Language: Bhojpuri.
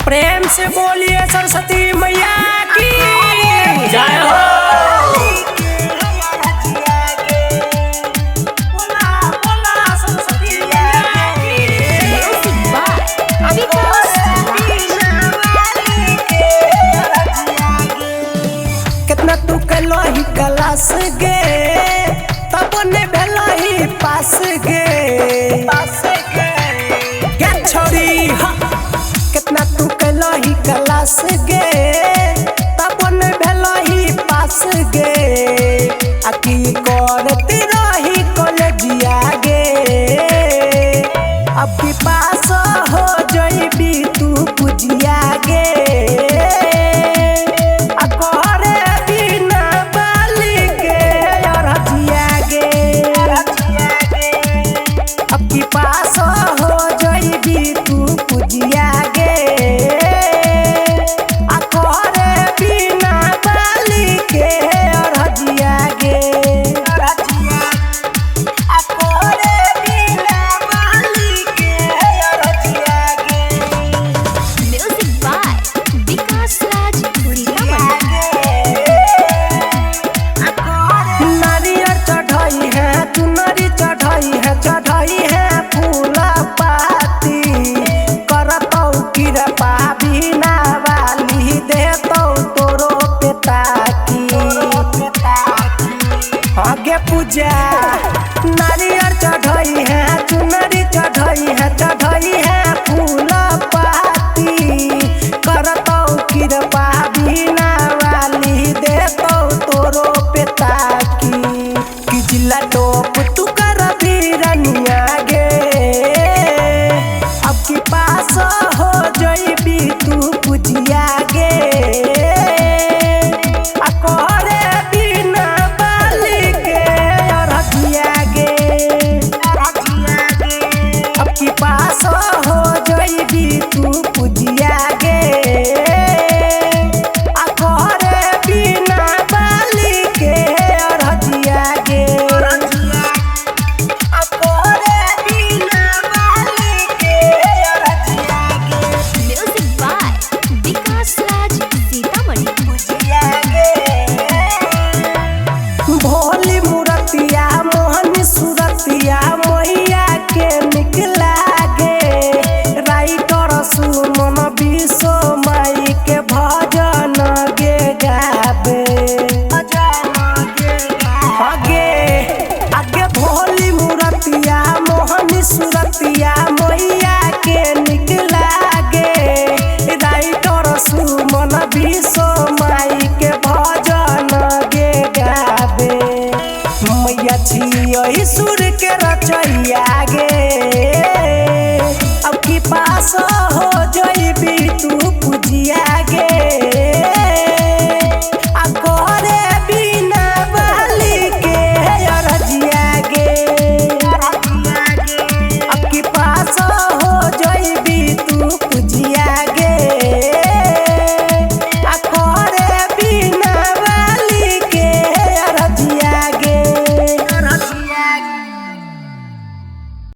प्रेम से बोलिए सरस्वती मैया की जय हो। कितना तू कलही क्लास गे तब ने भेलही पास गे क्या छोड़ी कितना तू कलही क्लास गे तब ने भेलही पास गे आकी करती रही कॉलेजिया गे अब की पास हो जइबी तू पुजिया गे चढ़ाई है फूल पाती करतौ कृपा बिना वाली देतौ तोरो पेताकी आगे पूजा नारियल चढ़ाई है चुनरी चढ़ाई है फूल पाती करतौ कृपा बिना वाली देतौ तोरो पेताकी कि जिला टोप तू अब की पास हो जइबी तू पुजिया गे करे बिना बाली के रखिया गे अब की पास हो जइबी तू पुजिया गे करे बिना बाली के रखिया गे भोली मूर्तिया मोहन सूरतिया मैया के निकला गे राइटर सुमन विश्व माई के भजन गे गावे आगे भोली मूर्तिया मोहन सूरतिया मैया के निकला गे राइटर सुमन विश्व माई के भजन गे गावे मैया छियै सुर के रचैया गे अब की पास